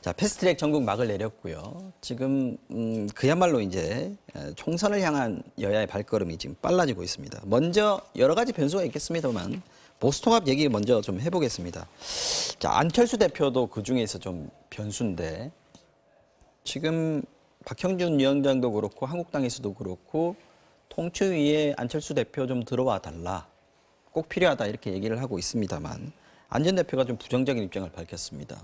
자, 패스트트랙 전국 막을 내렸고요. 지금 그야말로 이제 총선을 향한 여야의 발걸음이 지금 빨라지고 있습니다. 먼저 여러 가지 변수가 있겠습니다만 보수통합 얘기 먼저 좀 해보겠습니다. 자, 안철수 대표도 그중에서 좀 변수인데 지금 박형준 위원장도 그렇고 한국당에서도 그렇고 통추위에 안철수 대표 좀 들어와 달라. 꼭 필요하다 이렇게 얘기를 하고 있습니다만 안 전 대표가 좀 부정적인 입장을 밝혔습니다.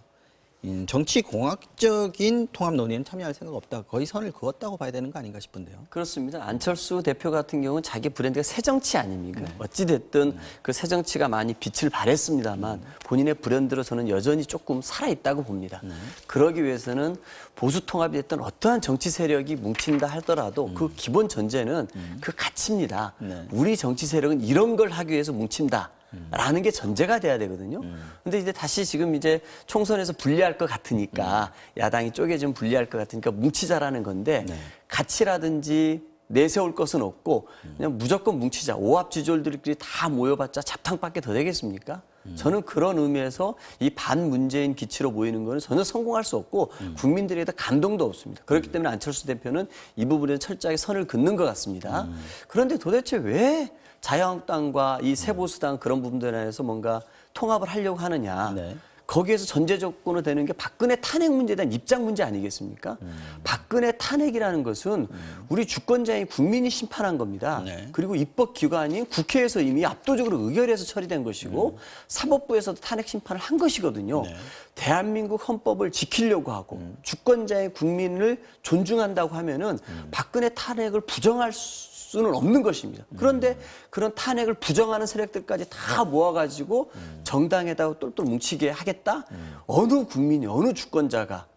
정치공학적인 통합 논의는 참여할 생각 없다. 거의 선을 그었다고 봐야 되는 거 아닌가 싶은데요. 그렇습니다. 안철수 대표 같은 경우는 자기 브랜드가 새정치 아닙니까? 네. 어찌됐든 그 새정치가 많이 빛을 발했습니다만 본인의 브랜드로 저는 여전히 조금 살아있다고 봅니다. 그러기 위해서는 보수 통합이 됐던 어떠한 정치 세력이 뭉친다 하더라도 그 기본 전제는 그 가치입니다. 우리 정치 세력은 이런 걸 하기 위해서 뭉친다. 라는 게 전제가 돼야 되거든요. 근데 이제 다시 지금 이제 총선에서 불리할 것 같으니까 야당이 쪼개지면 불리할 것 같으니까 뭉치자라는 건데 가치라든지 내세울 것은 없고 그냥 무조건 뭉치자. 오합지졸들끼리 다 모여봤자 잡탕밖에 더 되겠습니까? 저는 그런 의미에서 이 반문재인 기치로 모이는 거는 전혀 성공할 수 없고 국민들에게 감동도 없습니다. 그렇기 때문에 안철수 대표는 이 부분에 철저하게 선을 긋는 것 같습니다. 그런데 도대체 왜 자유한국당과 이 새보수당 그런 부분들에 대해서 뭔가 통합을 하려고 하느냐. 네. 거기에서 전제 조건으로 되는 게 박근혜 탄핵 문제에 대한 입장 문제 아니겠습니까? 박근혜 탄핵이라는 것은 우리 주권자인 국민이 심판한 겁니다. 네. 그리고 입법기관인 국회에서 이미 압도적으로 의결해서 처리된 것이고 사법부에서도 탄핵 심판을 한 것이거든요. 네. 대한민국 헌법을 지키려고 하고 주권자의 국민을 존중한다고 하면은 박근혜 탄핵을 부정할 수는 없는 것입니다. 그런데 그런 탄핵을 부정하는 세력들까지 다 모아가지고 정당에다가 똘똘 뭉치게 하겠다? 어느 국민이, 어느 주권자가,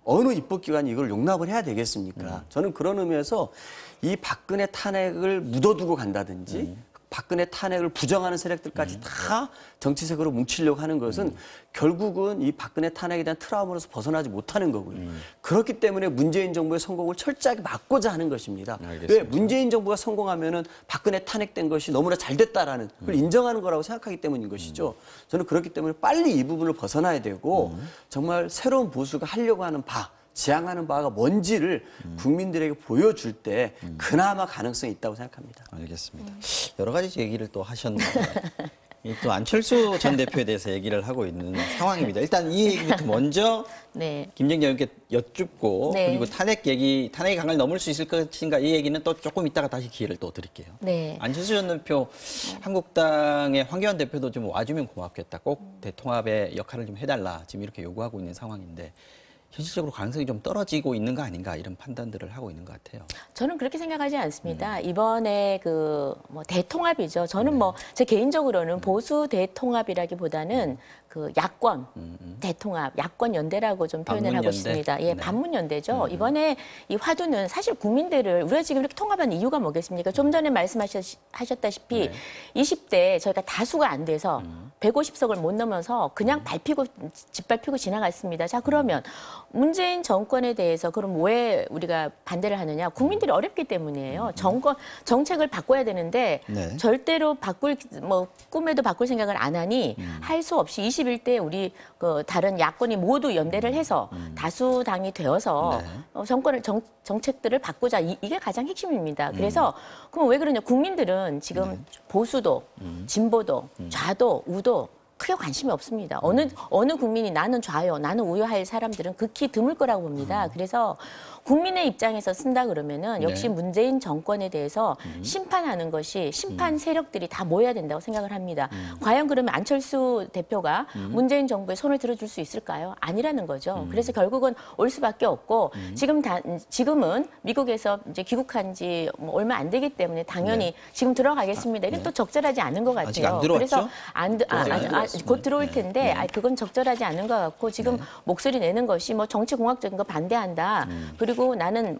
어느 입법기관이 이걸 용납을 해야 되겠습니까? 저는 그런 의미에서 이 박근혜 탄핵을 묻어두고 간다든지 박근혜 탄핵을 부정하는 세력들까지 다 정치색으로 뭉치려고 하는 것은 결국은 이 박근혜 탄핵에 대한 트라우마로서 벗어나지 못하는 거고요. 그렇기 때문에 문재인 정부의 성공을 철저하게 막고자 하는 것입니다. 알겠습니다. 왜 문재인 정부가 성공하면은 박근혜 탄핵된 것이 너무나 잘 됐다라는 그걸 인정하는 거라고 생각하기 때문인 것이죠. 저는 그렇기 때문에 빨리 이 부분을 벗어나야 되고 정말 새로운 보수가 하려고 하는 지향하는 바가 뭔지를 국민들에게 보여줄 때 그나마 가능성이 있다고 생각합니다. 알겠습니다. 여러 가지 얘기를 또 하셨는데 또 안철수 전 대표에 대해서 얘기를 하고 있는 상황입니다. 일단 이 얘기부터 먼저 네. 김정기 의원께 여쭙고 네. 그리고 탄핵의 강을 넘을 수 있을 것인가 이 얘기는 또 조금 이따가 다시 기회를 또 드릴게요. 네. 안철수 전 대표 한국당의 황교안 대표도 좀 와주면 고맙겠다. 꼭 대통합의 역할을 좀 해달라. 지금 이렇게 요구하고 있는 상황인데 현실적으로 가능성이 좀 떨어지고 있는 거 아닌가 이런 판단들을 하고 있는 것 같아요. 저는 그렇게 생각하지 않습니다. 이번에 뭐 대통합이죠. 저는 제 개인적으로는 보수 대통합이라기보다는 그 야권 대통합, 야권 연대라고 좀 표현을 하고 싶습니다. 예, 네. 반문 연대죠. 이번에 이 화두는 사실 국민들을 우리가 지금 이렇게 통합한 이유가 뭐겠습니까? 좀 전에 말씀하셨다시피 네. 20대 저희가 다수가 안 돼서 150석을 못 넘어서 그냥 짓밟히고 지나갔습니다. 자, 그러면 문재인 정권에 대해서 그럼 왜 우리가 반대를 하느냐? 국민들이 어렵기 때문이에요. 정책을 바꿔야 되는데 네. 절대로 꿈에도 바꿀 생각을 안 하니 할 수 없이 21대 우리 다른 야권이 모두 연대를 해서 다수당이 되어서 네. 정책들을 바꾸자. 이게 가장 핵심입니다. 그래서 그럼 왜 그러냐? 국민들은 지금 네. 보수도, 진보도, 좌도, 우도 크게 관심이 없습니다. 어느 국민이 나는 좌요, 나는 우요 할 사람들은 극히 드물 거라고 봅니다. 그래서 국민의 입장에서 쓴다 그러면은 역시 네. 문재인 정권에 대해서 심판하는 것이 심판 세력들이 다 모여야 된다고 생각을 합니다. 과연 그러면 안철수 대표가 문재인 정부에 손을 들어줄 수 있을까요? 아니라는 거죠. 그래서 결국은 올 수밖에 없고 지금은 미국에서 이제 귀국한 지 얼마 안 되기 때문에 당연히 네. 지금 들어가겠습니다. 이게 네. 또 적절하지 않은 것 같아요. 아직 안 들어왔죠? 그래서 곧 들어올 텐데 그건 적절하지 않은 것 같고 지금 목소리 내는 것이 정치공학적인 거 반대한다. 그리고 나는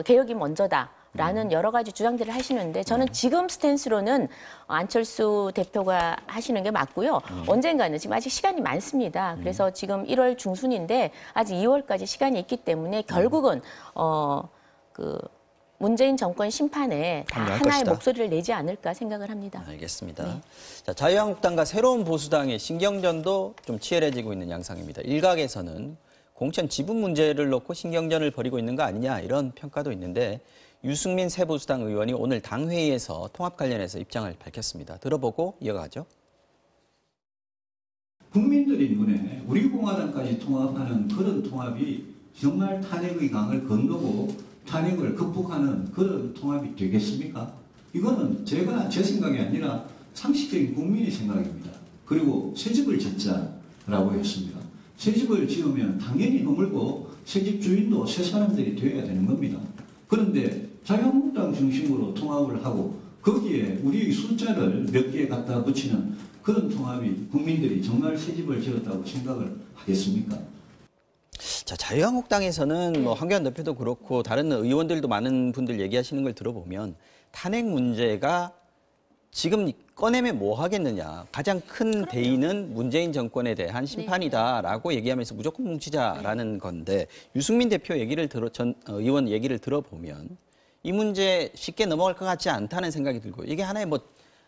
개혁이 먼저다라는 여러 가지 주장들을 하시는데 저는 지금 스탠스로는 안철수 대표가 하시는 게 맞고요. 언젠가는 지금 아직 시간이 많습니다. 그래서 지금 1월 중순인데 아직 2월까지 시간이 있기 때문에 결국은 문재인 정권 심판에 다 하나의 것이다. 목소리를 내지 않을까 생각을 합니다. 알겠습니다. 네. 자, 자유한국당과 새로운 보수당의 신경전도 좀 치열해지고 있는 양상입니다. 일각에서는 공천 지분 문제를 놓고 신경전을 벌이고 있는 거 아니냐 이런 평가도 있는데 유승민 새보수당 의원이 오늘 당회의에서 통합 관련해서 입장을 밝혔습니다. 들어보고 이어가죠. 국민들의 눈에 우리 공화당까지 통합하는 그런 통합이 정말 탄핵의 강을 건너고 탄핵을 극복하는 그런 통합이 되겠습니까? 이거는 제 생각이 아니라 상식적인 국민의 생각입니다. 그리고 새집을 짓자라고 했습니다. 새집을 지으면 당연히 허물고 새집 주인도 새 사람들이 되어야 되는 겁니다. 그런데 자유한국당 중심으로 통합을 하고 거기에 우리의 숫자를 몇 개 갖다 붙이는 그런 통합이 국민들이 정말 새집을 지었다고 생각을 하겠습니까? 자, 자유한국당에서는 뭐 황교안 대표도 그렇고 다른 의원들도 많은 분들 얘기하시는 걸 들어보면 탄핵 문제가 지금 꺼내면 뭐 하겠느냐. 가장 큰 대의는 문재인 정권에 대한 심판이다라고 얘기하면서 무조건 뭉치자라는 건데 유승민 대표 얘기를 의원 얘기를 들어보면 이 문제 쉽게 넘어갈 것 같지 않다는 생각이 들고 이게 하나의 뭐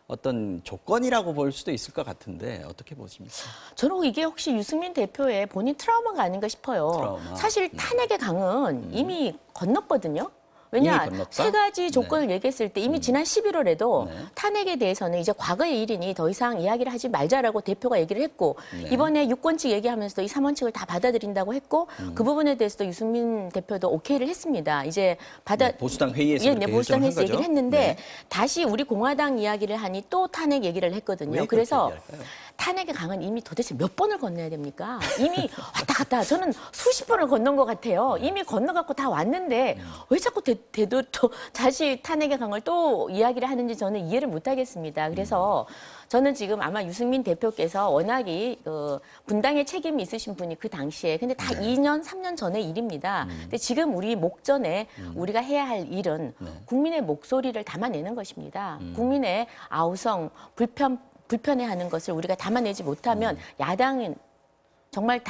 어떤 조건이라고 볼 수도 있을 것 같은데 어떻게 보십니까? 저는 이게 혹시 유승민 대표의 본인 트라우마가 아닌가 싶어요. 트라우마. 사실 탄핵의 강은 이미 건넜거든요. 왜냐, 이미 건넜다? 세 가지 조건을 얘기했을 때 이미 지난 11월에도 네. 탄핵에 대해서는 이제 과거의 일이니 더 이상 이야기를 하지 말자라고 대표가 얘기를 했고 네. 이번에 6원칙 얘기하면서도 이 3원칙을 다 받아들인다고 했고 그 부분에 대해서도 유승민 대표도 오케이를 했습니다. 이제 보수당 회의에서 네, 그렇게 보수당 결정한 회의에서 얘기를 거죠? 했는데 네. 다시 우리 공화당 이야기를 하니 또 탄핵 얘기를 했거든요. 왜 그래서 그렇게 얘기할까요? 탄핵의 강은 이미 도대체 몇 번을 건너야 됩니까? 이미 왔다 갔다 저는 수십 번을 건넌 것 같아요. 이미 건너갖고 다 왔는데 왜 자꾸 또 다시 탄핵의 강을 또 이야기를 하는지 저는 이해를 못하겠습니다. 그래서 저는 지금 아마 유승민 대표께서 워낙이 분당에 책임이 있으신 분이 그 당시에 근데 다 2년, 3년 전의 일입니다. 근데 지금 우리 목전에 우리가 해야 할 일은 국민의 목소리를 담아내는 것입니다. 국민의 아우성, 불편해하는 것을 우리가 담아내지 못하면 야당은 정말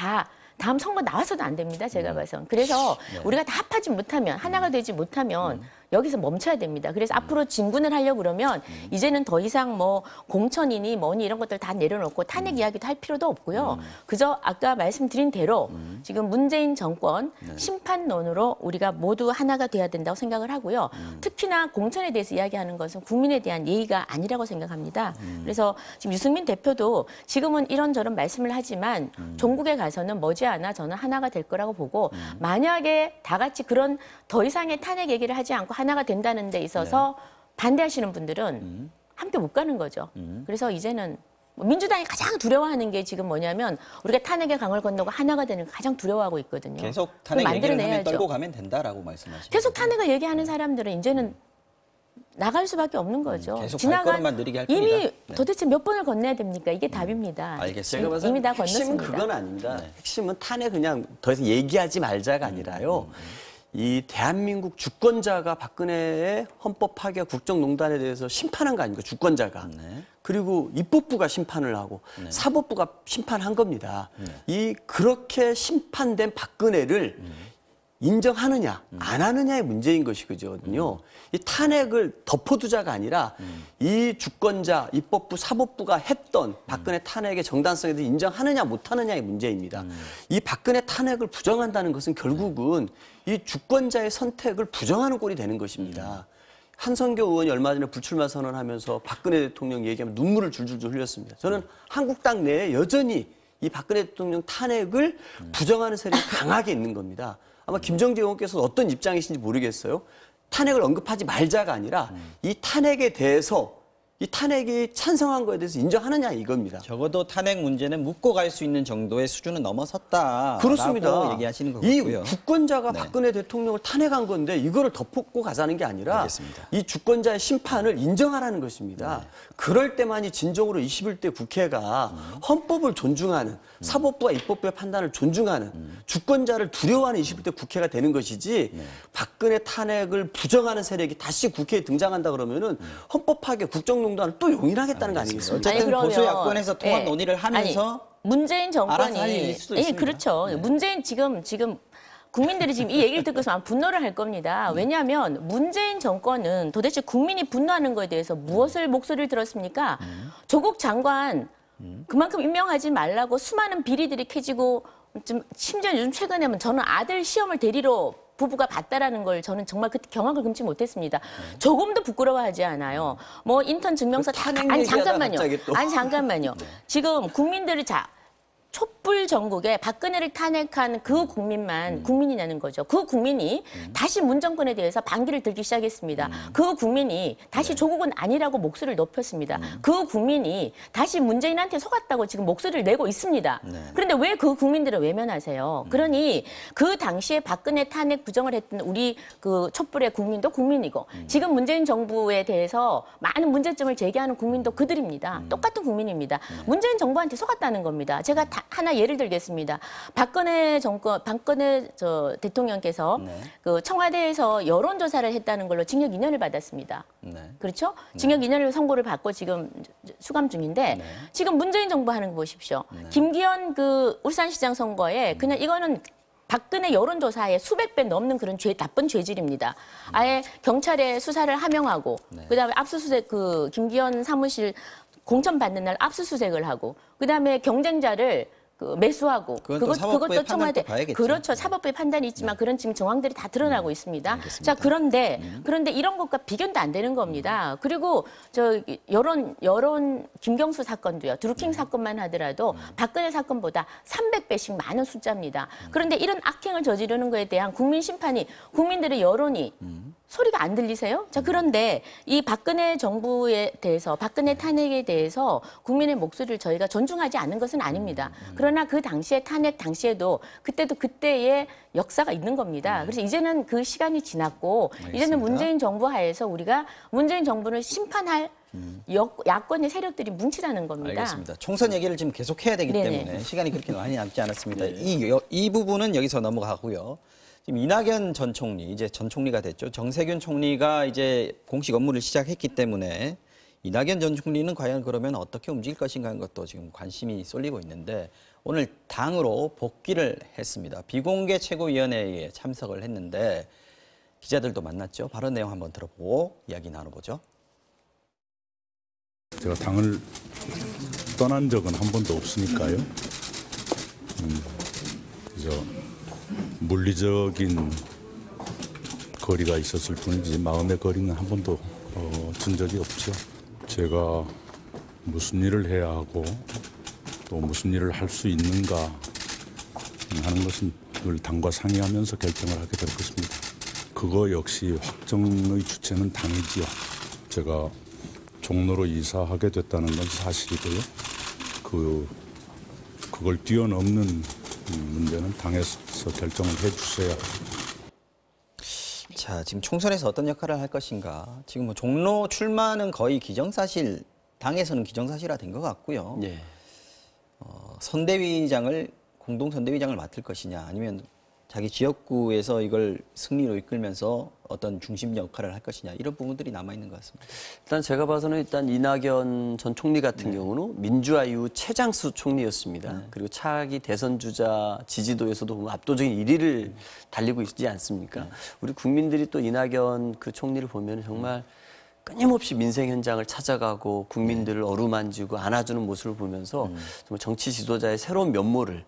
다음 선거 나와서도 안 됩니다. 제가 봐서. 그래서 우리가 다 합하지 못하면 하나가 되지 못하면 여기서 멈춰야 됩니다. 그래서 앞으로 진군을 하려고 그러면 이제는 더 이상 뭐 공천이니 뭐니 이런 것들 다 내려놓고 탄핵 이야기도 할 필요도 없고요. 그저 아까 말씀드린 대로 지금 문재인 정권 심판론으로 우리가 모두 하나가 돼야 된다고 생각을 하고요. 특히나 공천에 대해서 이야기하는 것은 국민에 대한 예의가 아니라고 생각합니다. 그래서 지금 유승민 대표도 지금은 이런저런 말씀을 하지만 종국에 가서는 머지않아 저는 하나가 될 거라고 보고 만약에 다 같이 그런 더 이상의 탄핵 얘기를 하지 않고 하나가 된다는 데 있어서 반대하시는 분들은 함께 못 가는 거죠. 그래서 이제는 민주당이 가장 두려워하는 게 지금 뭐냐면 우리가 탄핵의 강을 건너고 하나가 되는 걸 가장 두려워하고 있거든요. 계속 탄핵 얘기를 하면 만들어내야죠. 떨고 가면 된다라고 말씀하시죠. 계속 탄핵을 얘기하는 사람들은 이제는 나갈 수밖에 없는 거죠. 계속 발걸음만 느리게 할 이미 뿐이다. 네. 도대체 몇 번을 건너야 됩니까? 이게 답입니다. 알겠습니다. 제가 봐서 이미 다 핵심은 건넜습니다. 그건 아닙니다. 핵심은 탄핵 그냥 더 이상 얘기하지 말자가 아니라요. 이 대한민국 주권자가 박근혜의 헌법 파괴 국정농단에 대해서 심판한 거 아닙니까? 주권자가. 그리고 입법부가 심판을 하고 사법부가 심판한 겁니다. 이 그렇게 심판된 박근혜를 인정하느냐 안 하느냐의 문제인 것이거든요. 이 탄핵을 덮어두자가 아니라 이 주권자, 입법부, 사법부가 했던 박근혜 탄핵의 정당성에 대해 인정하느냐 못하느냐의 문제입니다. 이 박근혜 탄핵을 부정한다는 것은 결국은 이 주권자의 선택을 부정하는 꼴이 되는 것입니다. 한성교 의원이 얼마 전에 불출마 선언하면서 박근혜 대통령 얘기하면 눈물을 줄줄줄 흘렸습니다. 저는 한국당 내에 여전히 이 박근혜 대통령 탄핵을 부정하는 세력이 강하게 있는 겁니다. 아마 김정재 의원께서 어떤 입장이신지 모르겠어요. 탄핵을 언급하지 말자가 아니라 이 탄핵에 대해서 이 탄핵이 찬성한 거에 대해서 인정하느냐 이겁니다. 적어도 탄핵 문제는 묻고 갈 수 있는 정도의 수준은 넘어섰다라고 그렇습니다. 얘기하시는 이 거고요. 주권자가 네. 박근혜 대통령을 탄핵한 건데 이거를 덮고 가자는 게 아니라 알겠습니다. 이 주권자의 심판을 인정하라는 것입니다. 그럴 때만이 진정으로 21대 국회가 헌법을 존중하는 사법부와 입법부의 판단을 존중하는 주권자를 두려워하는 21대 국회가 되는 것이지 박근혜 탄핵을 부정하는 세력이 다시 국회에 등장한다 그러면은 헌법 파괴 국정농단을 또 용인하겠다는 거 아니겠습니까? 어쨌든 그러면, 보수 야권에서 통합 예. 논의를 하면서 문재인 정권이 알아서 할 일일 수도 있습니다. 그렇죠. 네. 문재인 지금 국민들이 지금 이 얘기를 듣고서 분노를 할 겁니다. 왜냐하면 문재인 정권은 도대체 국민이 분노하는 거에 대해서 무엇을 목소리를 들었습니까? 조국 장관 그만큼 임명하지 말라고 수많은 비리들이 캐지고 좀 심지어 요즘 최근에는 저는 아들 시험을 대리로 부부가 봤다라는 걸 저는 정말 그때 경악을 금치 못했습니다. 조금도 부끄러워하지 않아요. 뭐 인턴 증명서 다 아니 잠깐만요. 아니 잠깐만요. 지금 국민들이 촛불 전국에 박근혜를 탄핵한 그 국민만 국민이냐는 거죠. 그 국민이 다시 문정권에 대해서 반기를 들기 시작했습니다. 그 국민이 다시 조국은 아니라고 목소리를 높였습니다. 그 국민이 다시 문재인한테 속았다고 지금 목소리를 내고 있습니다. 그런데 왜 그 국민들을 외면하세요? 그러니 그 당시에 박근혜 탄핵 부정을 했던 우리 그 촛불의 국민도 국민이고 지금 문재인 정부에 대해서 많은 문제점을 제기하는 국민도 그들입니다. 똑같은 국민입니다. 문재인 정부한테 속았다는 겁니다. 제가 하나 예를 들겠습니다. 박근혜 대통령께서 그 청와대에서 여론조사를 했다는 걸로 징역 2년을 받았습니다. 그렇죠? 징역 2년을 선고를 받고 지금 수감 중인데 지금 문재인 정부 하는 거 보십시오. 김기현 그 울산시장 선거에 그냥 이거는 박근혜 여론조사에 수백 배 넘는 그런 나쁜 죄질입니다. 아예 경찰에 수사를 하명하고 그다음에 압수수색 그 김기현 사무실 공천 받는 날 압수수색을 하고 그다음에 경쟁자를 매수하고 그것도 청와대 그렇죠. 사법부의 판단이 있지만 그런 지금 정황들이 다 드러나고 있습니다. 알겠습니다. 자 그런데 이런 것과 비교도 안 되는 겁니다. 그리고 여론 김경수 사건도요. 드루킹 사건만 하더라도 박근혜 사건보다 300배씩 많은 숫자입니다. 그런데 이런 악행을 저지르는 거에 대한 국민 심판이 국민들의 여론이 소리가 안 들리세요? 자, 그런데 이 박근혜 정부에 대해서, 박근혜 탄핵에 대해서 국민의 목소리를 저희가 존중하지 않는 것은 아닙니다. 그러나 그 당시에 탄핵 당시에도 그때도 그때의 역사가 있는 겁니다. 그래서 이제는 그 시간이 지났고 알겠습니다. 이제는 문재인 정부 하에서 우리가 문재인 정부를 심판할 야권의 세력들이 뭉치라는 겁니다. 알겠습니다. 총선 얘기를 지금 계속해야 되기 때문에 시간이 그렇게 많이 남지 않았습니다. 이 부분은 여기서 넘어가고요. 지금 이낙연 전 총리, 이제 전 총리가 됐죠. 정세균 총리가 이제 공식 업무를 시작했기 때문에 이낙연 전 총리는 과연 그러면 어떻게 움직일 것인가 하는 것도 지금 관심이 쏠리고 있는데 오늘 당으로 복귀를 했습니다. 비공개 최고위원회에 참석을 했는데 기자들도 만났죠. 발언 내용 한번 들어보고 이야기 나눠보죠. 제가 당을 떠난 적은 한 번도 없으니까요. 그래서 물리적인 거리가 있었을 뿐이지 마음의 거리는 한 번도 둔 적이 없죠. 제가 무슨 일을 해야 하고 또 무슨 일을 할 수 있는가 하는 것은 늘 당과 상의하면서 결정을 하게 될 것입니다. 그거 역시 확정의 주체는 당이지요. 제가 종로로 이사하게 됐다는 건 사실이고요. 그걸 뛰어넘는 문제는 당에서 결정을 해주셔야. 자, 지금 총선에서 어떤 역할을 할 것인가. 지금 뭐 종로 출마는 거의 기정사실, 당에서는 기정사실화된 것 같고요. 네. 선대위장을 공동 선대위장을 맡을 것이냐, 아니면 자기 지역구에서 이걸 승리로 이끌면서 어떤 중심 역할을 할 것이냐, 이런 부분들이 남아 있는 것 같습니다. 일단 제가 봐서는 일단 이낙연 전 총리 같은 경우는 민주화 이후 최장수 총리였습니다. 그리고 차기 대선 주자 지지도에서도 압도적인 1위를 달리고 있지 않습니까? 우리 국민들이 또 이낙연 그 총리를 보면 정말 끊임없이 민생 현장을 찾아가고 국민들을 어루만지고 안아주는 모습을 보면서 정말 정치 지도자의 새로운 면모를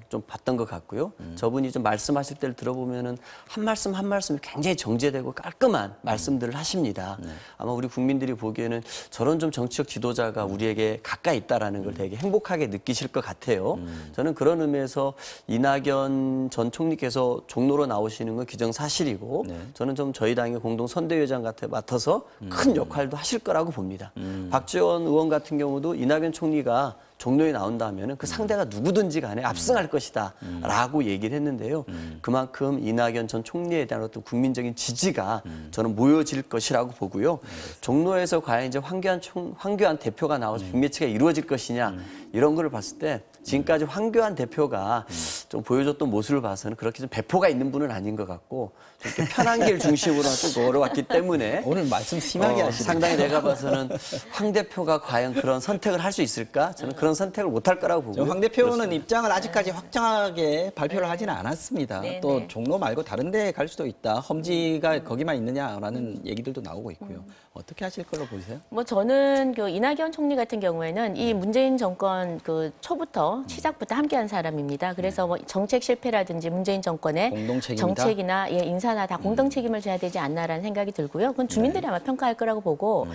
좀 봤던 것 같고요. 저분이 좀 말씀하실 때를 들어보면은 한 말씀 한 말씀이 굉장히 정제되고 깔끔한 말씀들을 하십니다. 아마 우리 국민들이 보기에는 저런 좀 정치적 지도자가 우리에게 가까이 있다라는 걸 되게 행복하게 느끼실 것 같아요. 저는 그런 의미에서 이낙연 전 총리께서 종로로 나오시는 건 기정사실이고 저는 좀 저희 당의 공동 선대위원장 맡아서 큰 역할도 하실 거라고 봅니다. 박지원 의원 같은 경우도 이낙연 총리가 종로에 나온다면 그 상대가 누구든지 간에 압승할 것이다 라고 얘기를 했는데요. 그만큼 이낙연 전 총리에 대한 어떤 국민적인 지지가 저는 모여질 것이라고 보고요. 종로에서 과연 이제 황교안 대표가 나와서 빅매치가 이루어질 것이냐 이런 걸 봤을 때 지금까지 황교안 대표가 좀 보여줬던 모습을 봐서는 그렇게 좀 배포가 있는 분은 아닌 것 같고 좀 이렇게 편한 길 중심으로 좀 걸어왔기 때문에 오늘 말씀 심하게 하시네요. 상당히 내가 봐서는 황 대표가 과연 그런 선택을 할 수 있을까? 저는 그런 선택을 못할 거라고 보고요. 황 대표는 입장을 아직까지 확정하게 발표를 하지는 않았습니다. 네네. 또 종로 말고 다른 데 갈 수도 있다. 험지가 거기만 있느냐라는 얘기들도 나오고 있고요. 어떻게 하실 걸로 보세요? 뭐 저는 그 이낙연 총리 같은 경우에는 이 문재인 정권 그 초부터 시작부터 함께한 사람입니다. 그래서 뭐 정책 실패라든지 문재인 정권의 공동 책임이다? 정책이나 인사나 다 공동 책임을 져야 되지 않나라는 생각이 들고요. 그건 주민들이 아마 평가할 거라고 보고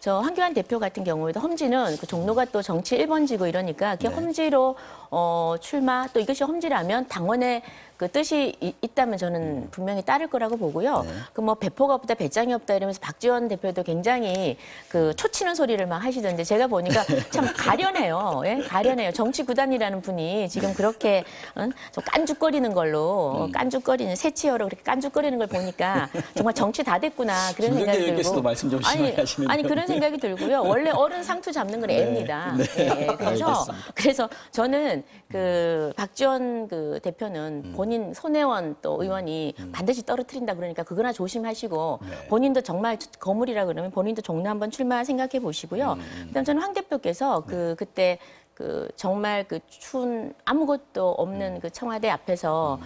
저 황교안 대표 같은 경우에도 험지는 그 종로가 또 정치 1번지고 이러니까 그 험지로 출마 또 이것이 험지라면 당원의 그 뜻이 있다면 저는 분명히 따를 거라고 보고요. 그 뭐 배포가 없다, 배짱이 없다 이러면서 박지원 대표도 굉장히 그 초치는 소리를 막 하시던데 제가 보니까 참 가련해요. 예? 가련해요. 정치 구단이라는 분이 지금 그렇게 좀 깐죽거리는 걸로 깐죽거리는 새치어로 그렇게 깐죽거리는 걸 보니까 정말 정치 다 됐구나 그런 생각이 들고. 의원께서도 말씀 좀 심하게 하시는데요. 아니 그런 생각이 들고요. 원래 어른 상투 잡는 건 애입니다. 예, 그래서 저는 그 박지원 그 대표는 본인 손혜원 또 의원이 반드시 떨어뜨린다 그러니까 그거나 조심하시고 본인도 정말 거물이라 그러면 본인도 종로 한번 출마 생각해 보시고요. 그다음 저는 황 대표께서 그때 그 정말 그 추운 아무것도 없는 그 청와대 앞에서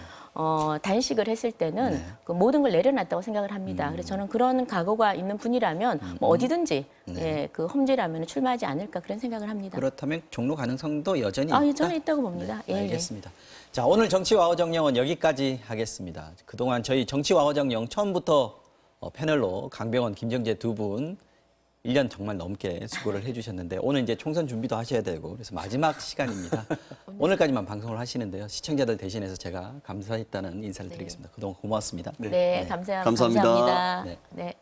단식을 했을 때는 그 모든 걸 내려놨다고 생각을 합니다. 그래서 저는 그런 각오가 있는 분이라면 뭐 어디든지 예, 그 험지라면 출마하지 않을까 그런 생각을 합니다. 그렇다면 종로 가능성도 여전히 있다? 저는 있다고 봅니다. 네, 예, 알겠습니다. 자, 오늘 정치와호 정령은 여기까지 하겠습니다. 그동안 저희 정치와호 정령 처음부터 패널로 강병원, 김정재 두 분 1년 정말 넘게 수고를 해주셨는데 오늘 이제 총선 준비도 하셔야 되고 그래서 마지막 시간입니다. 오늘까지만 방송을 하시는데요. 시청자들 대신해서 제가 감사했다는 인사를 드리겠습니다. 그동안 고맙습니다. 네, 감사합니다. 감사합니다. 네.